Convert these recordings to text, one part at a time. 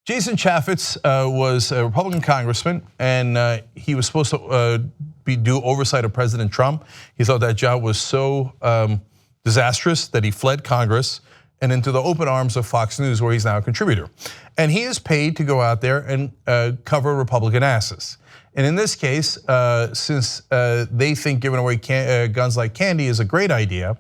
Jason Chaffetz was a Republican congressman, and he was supposed to do oversight of President Trump. He thought that job was so disastrous that he fled Congress and into the open arms of Fox News, where he's now a contributor. And he is paid to go out there and cover Republican asses. And in this case, since they think giving away guns like candy is a great idea,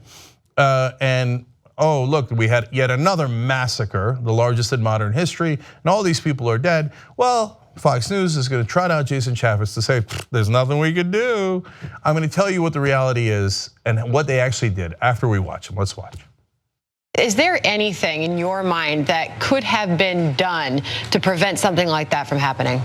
and oh, look, we had yet another massacre, the largest in modern history, and all these people are dead. Well, Fox News is going to trot out Jason Chaffetz to say, there's nothing we can do. I'm going to tell you what the reality is and what they actually did after we watch them. Let's watch. Is there anything in your mind that could have been done to prevent something like that from happening?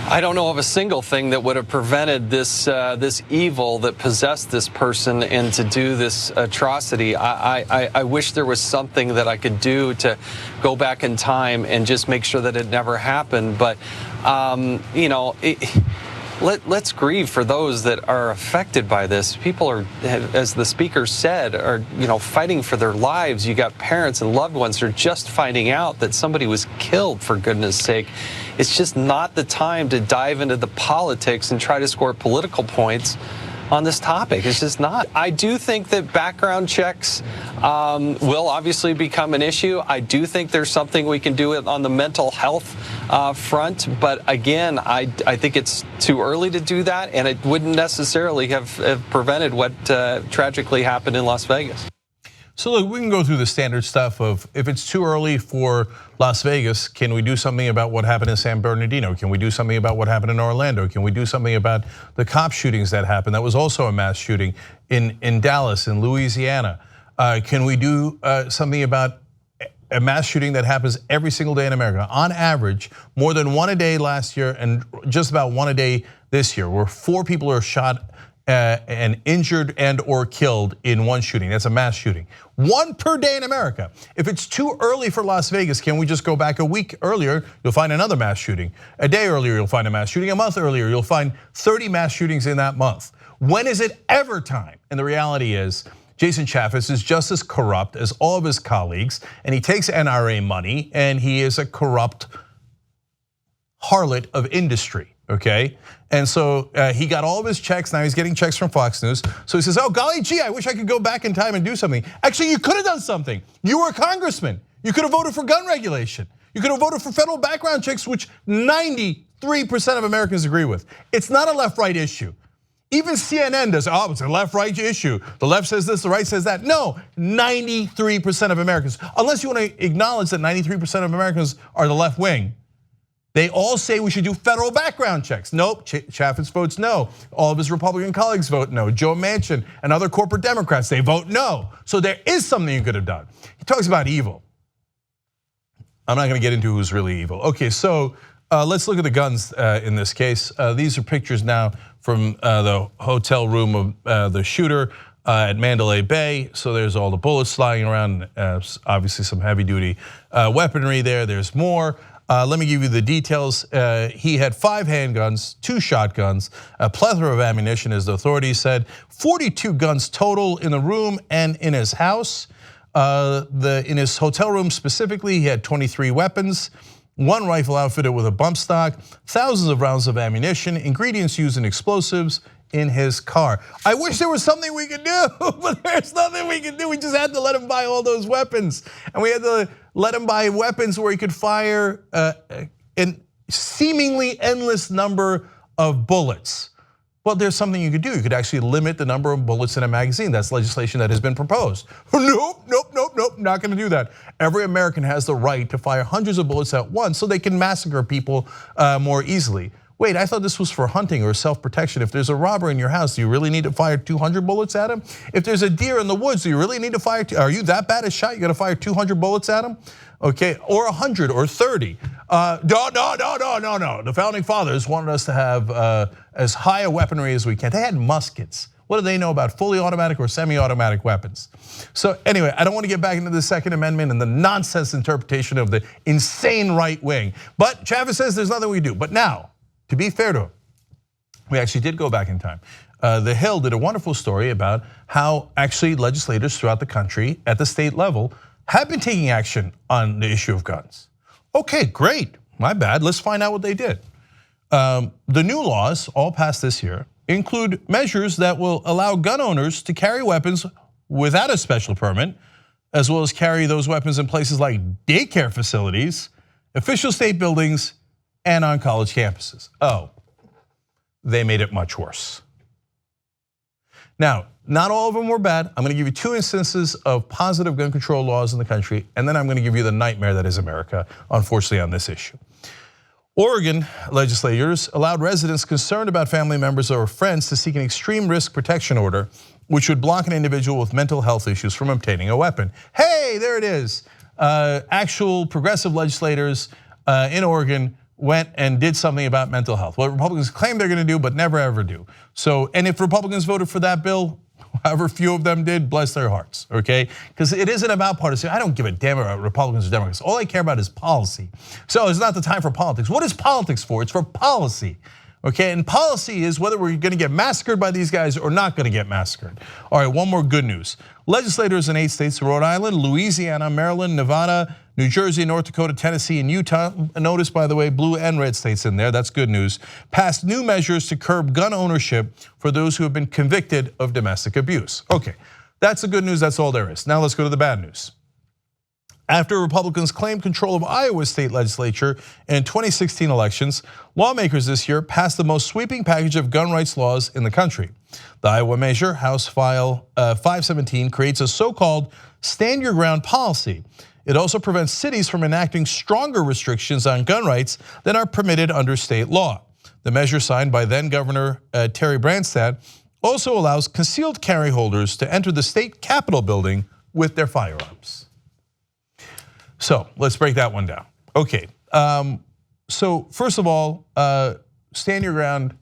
I don't know of a single thing that would have prevented this this evil that possessed this person and to do this atrocity. I wish there was something that I could do to go back in time and just make sure that it never happened. But you know, let's grieve for those that are affected by this. People are, as the speaker said, are fighting for their lives. You got parents and loved ones who are just finding out that somebody was killed, for goodness sake. It's just not the time to dive into the politics and try to score political points on this topic. It's just not. I do think that background checks will obviously become an issue. I do think there's something we can do on the mental health front, but again, I think it's too early to do that, and it wouldn't necessarily have prevented what tragically happened in Las Vegas. So look, we can go through the standard stuff of if it's too early for Las Vegas, can we do something about what happened in San Bernardino? Can we do something about what happened in Orlando? Can we do something about the cop shootings that happened? That was also a mass shooting in Dallas, in Louisiana. Can we do something about a mass shooting that happens every single day in America? On average, more than one a day last year and just about one a day this year, where 4 people are shot and injured and or killed in one shooting. That's a mass shooting. 1 per day in America. If it's too early for Las Vegas, can we just go back a week earlier? You'll find another mass shooting. A day earlier, you'll find a mass shooting. A month earlier, you'll find 30 mass shootings in that month. When is it ever time? And the reality is, Jason Chaffetz is just as corrupt as all of his colleagues, and he takes NRA money, and he is a corrupt harlot of industry, okay? And so he got all of his checks, now he's getting checks from Fox News. So he says, oh golly gee, I wish I could go back in time and do something. Actually, you could have done something. You were a congressman. You could have voted for gun regulation. You could have voted for federal background checks, which 93% of Americans agree with. It's not a left-right issue. Even CNN does, oh, it's a left-right issue. The left says this, the right says that. No, 93% of Americans, unless you want to acknowledge that 93% of Americans are the left wing, they all say we should do federal background checks. Nope, Chaffetz votes no. All of his Republican colleagues vote no. Joe Manchin and other corporate Democrats, they vote no. So there is something you could have done. He talks about evil. I'm not gonna get into who's really evil. Okay, so let's look at the guns in this case. These are pictures now from the hotel room of the shooter at Mandalay Bay. So there's all the bullets flying around, obviously some heavy duty weaponry there. There's more. Let me give you the details. He had 5 handguns, 2 shotguns, a plethora of ammunition, as the authorities said, 42 guns total in the room and in his house. In his hotel room specifically, he had 23 weapons, 1 rifle outfitted with a bump stock, thousands of rounds of ammunition, ingredients used in explosives in his car. I wish there was something we could do, but there's nothing we can do. We just had to let him buy all those weapons. And we had to let him buy weapons where he could fire a seemingly endless number of bullets. Well, there's something you could do. You could actually limit the number of bullets in a magazine. That's legislation that has been proposed. Nope, not gonna do that. Every American has the right to fire hundreds of bullets at once so they can massacre people more easily. Wait, I thought this was for hunting or self-protection. If there's a robber in your house, do you really need to fire 200 bullets at him? If there's a deer in the woods, do you really need to fire, are you that bad a shot? You gotta fire 200 bullets at him? Okay, or 100 or 30. No. The founding fathers wanted us to have as high a weaponry as we can. They had muskets. What do they know about fully automatic or semi-automatic weapons? So anyway, I don't want to get back into the Second Amendment and the nonsense interpretation of the insane right wing. But Chaffetz says there's nothing we do. But now, to be fair to him, we actually did go back in time. The Hill did a wonderful story about how actually legislators throughout the country at the state level have been taking action on the issue of guns. Okay, great. My bad. Let's find out what they did. The new laws, all passed this year, include measures that will allow gun owners to carry weapons without a special permit, as well as carry those weapons in places like daycare facilities, official state buildings, and on college campuses. Oh, they made it much worse. Now, not all of them were bad. I'm gonna give you 2 instances of positive gun control laws in the country, and then I'm gonna give you the nightmare that is America, unfortunately, on this issue. Oregon legislators allowed residents concerned about family members or friends to seek an extreme risk protection order, which would block an individual with mental health issues from obtaining a weapon. Hey, there it is. Actual progressive legislators in Oregon went and did something about mental health. What Republicans claim they're gonna do, but never ever do. So, and if Republicans voted for that bill, however few of them did, bless their hearts, okay? Because it isn't about partisan. I don't give a damn about Republicans or Democrats. All I care about is policy. So it's not the time for politics. What is politics for? It's for policy, okay? And policy is whether we're gonna get massacred by these guys or not gonna get massacred. All right, one more good news. Legislators in 8 states, Rhode Island, Louisiana, Maryland, Nevada, New Jersey, North Dakota, Tennessee, and Utah, notice by the way, blue and red states in there, that's good news, passed new measures to curb gun ownership for those who have been convicted of domestic abuse. Okay, that's the good news, that's all there is. Now let's go to the bad news. After Republicans claimed control of Iowa state legislature in 2016 elections, lawmakers this year passed the most sweeping package of gun rights laws in the country. The Iowa measure, House File 517, creates a so-called stand your ground policy. It also prevents cities from enacting stronger restrictions on gun rights than are permitted under state law. The measure, signed by then Governor Terry Branstad, also allows concealed carry holders to enter the state capitol building with their firearms. So let's break that one down. Okay, so first of all, stand your ground.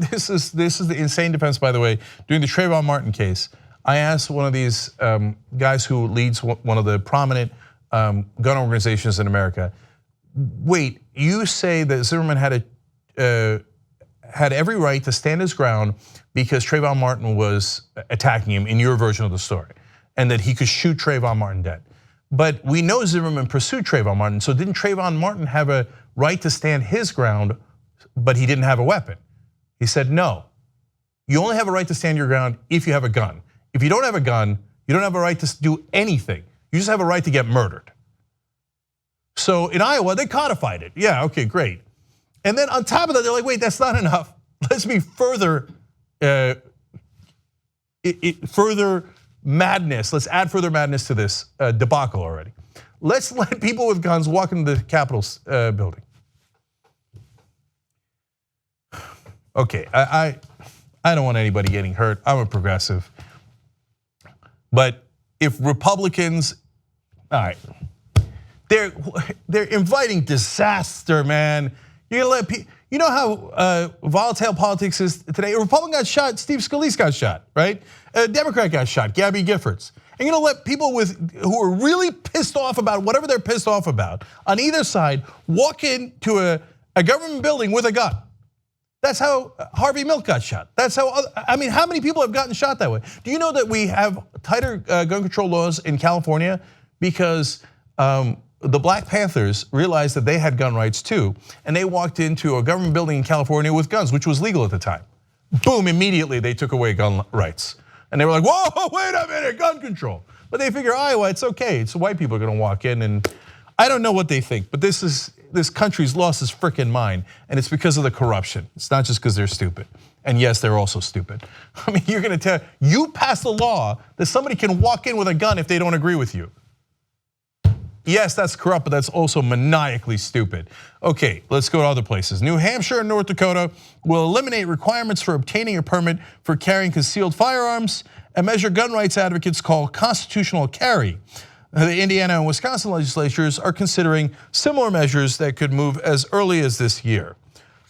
This is the insane defense, by the way. During the Trayvon Martin case, I asked one of these guys who leads one of the prominent gun organizations in America, wait, you say that Zimmerman had every right to stand his ground because Trayvon Martin was attacking him in your version of the story, and that he could shoot Trayvon Martin dead. But we know Zimmerman pursued Trayvon Martin, so didn't Trayvon Martin have a right to stand his ground, but he didn't have a weapon? He said, no, you only have a right to stand your ground if you have a gun. If you don't have a gun, you don't have a right to do anything. You just have a right to get murdered. So in Iowa, they codified it. Yeah, okay, great. And then on top of that, they're like, wait, that's not enough. Let's be further madness. Let's add further madness to this debacle already. Let's let people with guns walk into the Capitol building. Okay, I don't want anybody getting hurt. I'm a progressive. But if Republicans, all right, they're inviting disaster, man. You're gonna let people, you know how volatile politics is today? A Republican got shot, Steve Scalise got shot, right? A Democrat got shot, Gabby Giffords. And you're gonna let people who are really pissed off about whatever they're pissed off about on either side walk into a government building with a gun. That's how Harvey Milk got shot. That's how, I mean, how many people have gotten shot that way? Do you know that we have tighter gun control laws in California because the Black Panthers realized that they had gun rights too, and they walked into a government building in California with guns, which was legal at the time. Boom, immediately they took away gun rights. And they were like, whoa, wait a minute, gun control. But they figure Iowa, it's okay, it's white people are gonna walk in, and I don't know what they think, but this country's lost its freaking mind, and it's because of the corruption. It's not just because they're stupid. And yes, they're also stupid. I mean, you're gonna you passed a law that somebody can walk in with a gun if they don't agree with you. Yes, that's corrupt, but that's also maniacally stupid. Okay, let's go to other places. New Hampshire and North Dakota will eliminate requirements for obtaining a permit for carrying concealed firearms, a measure gun rights advocates call constitutional carry. The Indiana and Wisconsin legislatures are considering similar measures that could move as early as this year.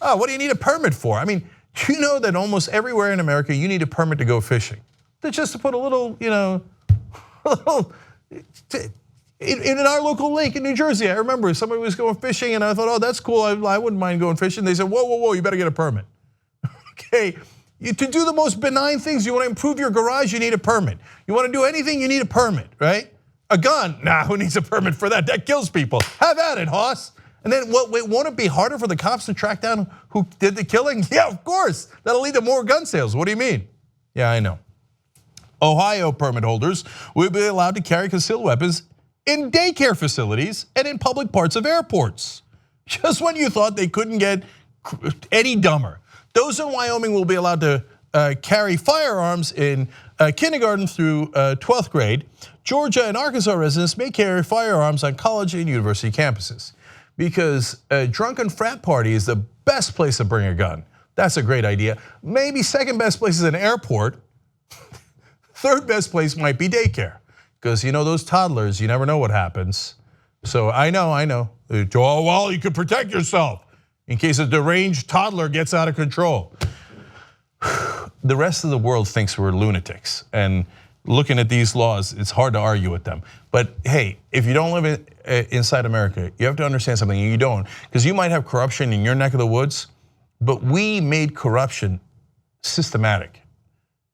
Oh, what do you need a permit for? I mean, do you know that almost everywhere in America you need a permit to go fishing? Just to put a little, in our local lake in New Jersey, I remember somebody was going fishing and I thought, oh, that's cool, I wouldn't mind going fishing. They said, whoa, whoa, whoa, you better get a permit. Okay, to do the most benign things, you want to improve your garage, you need a permit. You want to do anything, you need a permit, right? A gun? Nah, who needs a permit for that? That kills people. Have at it, Hoss. And then won't it be harder for the cops to track down who did the killing? Yeah, of course. That'll lead to more gun sales. What do you mean? Yeah, I know. Ohio permit holders will be allowed to carry concealed weapons in daycare facilities and in public parts of airports. Just when you thought they couldn't get any dumber. Those in Wyoming will be allowed to carry firearms in kindergarten through 12th grade. Georgia and Arkansas residents may carry firearms on college and university campuses. Because a drunken frat party is the best place to bring a gun. That's a great idea. Maybe second best place is an airport. Third best place might be daycare. Because you know those toddlers, you never know what happens. So I know. Oh, well, you can protect yourself in case a deranged toddler gets out of control. The rest of the world thinks we're lunatics. And looking at these laws, it's hard to argue with them. But hey, if you don't live inside America, you have to understand something, and you don't. Because you might have corruption in your neck of the woods, but we made corruption systematic.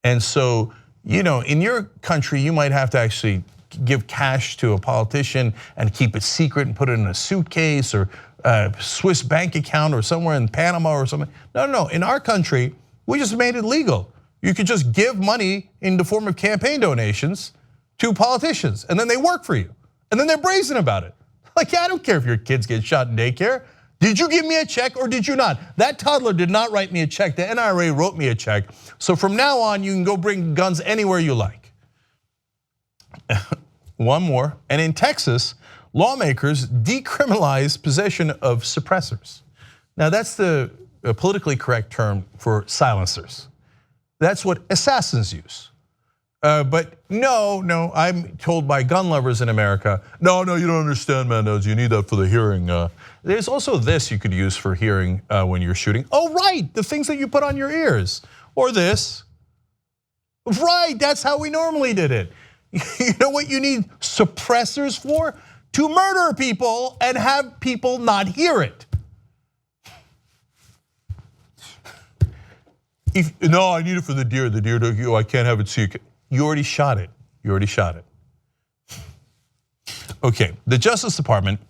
And so, in your country, you might have to actually give cash to a politician and keep it secret and put it in a suitcase or a Swiss bank account or somewhere in Panama or something. No, in our country, we just made it legal. You could just give money in the form of campaign donations to politicians, and then they work for you. And then they're brazen about it. Like, I don't care if your kids get shot in daycare. Did you give me a check or did you not? That toddler did not write me a check. The NRA wrote me a check. So from now on, you can go bring guns anywhere you like. One more, and in Texas, lawmakers decriminalize possession of suppressors. Now that's the politically correct term for silencers. That's what assassins use. But no, I'm told by gun lovers in America, no, you don't understand, Mendez, you need that for the hearing. There's also this you could use for hearing when you're shooting. Oh, right, the things that you put on your ears. Or this. Right, that's how we normally did it. You know what you need suppressors for? To murder people and have people not hear it. No, I need it for the deer. The deer, I can't have it see you. You already shot it. Okay, the Justice Department,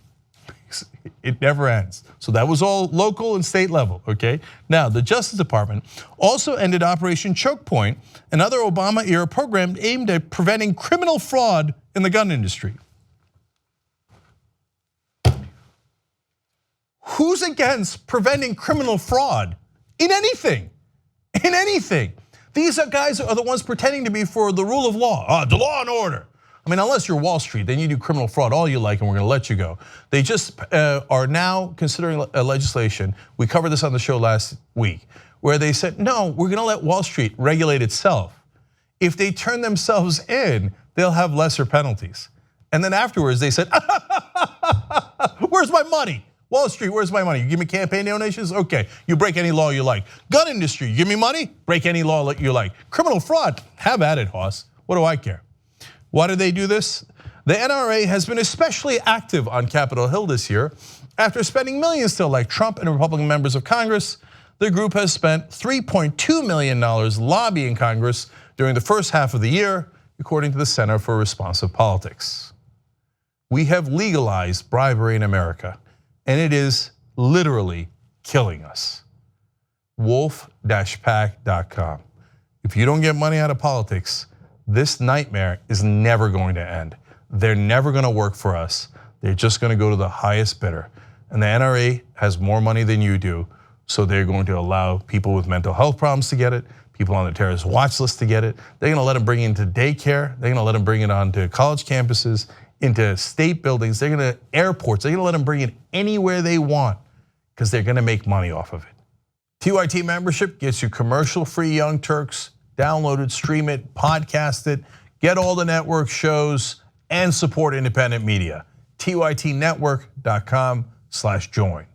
it never ends. So that was all local and state level, okay? Now, the Justice Department also ended Operation Choke Point, another Obama-era program aimed at preventing criminal fraud in the gun industry. Who's against preventing criminal fraud in anything? In anything. These guys are the ones pretending to be for the rule of law, the law and order. I mean, unless you're Wall Street, then you do criminal fraud all you like and we're gonna let you go. They just are now considering a legislation, we covered this on the show last week, where they said, no, we're gonna let Wall Street regulate itself. If they turn themselves in, they'll have lesser penalties. And then afterwards they said, where's my money? Wall Street, where's my money? You give me campaign donations? Okay, you break any law you like. Gun industry, you give me money? Break any law you like. Criminal fraud, have at it, Hoss. What do I care? Why do they do this? The NRA has been especially active on Capitol Hill this year. After spending millions to elect Trump and Republican members of Congress, the group has spent $3.2 million lobbying Congress during the first half of the year, according to the Center for Responsive Politics. We have legalized bribery in America, and it is literally killing us. Wolf-pack.com. If you don't get money out of politics, this nightmare is never going to end. They're never gonna work for us. They're just gonna go to the highest bidder. And the NRA has more money than you do, so they're going to allow people with mental health problems to get it, people on the terrorist watch list to get it. They're gonna let them bring it into daycare. They're gonna let them bring it onto college campuses, into state buildings. They're gonna airports. They're gonna let them bring it anywhere they want because they're gonna make money off of it. TYT membership gets you commercial-free Young Turks. Download it, stream it, podcast it, get all the network shows, and support independent media. TYTnetwork.com/join.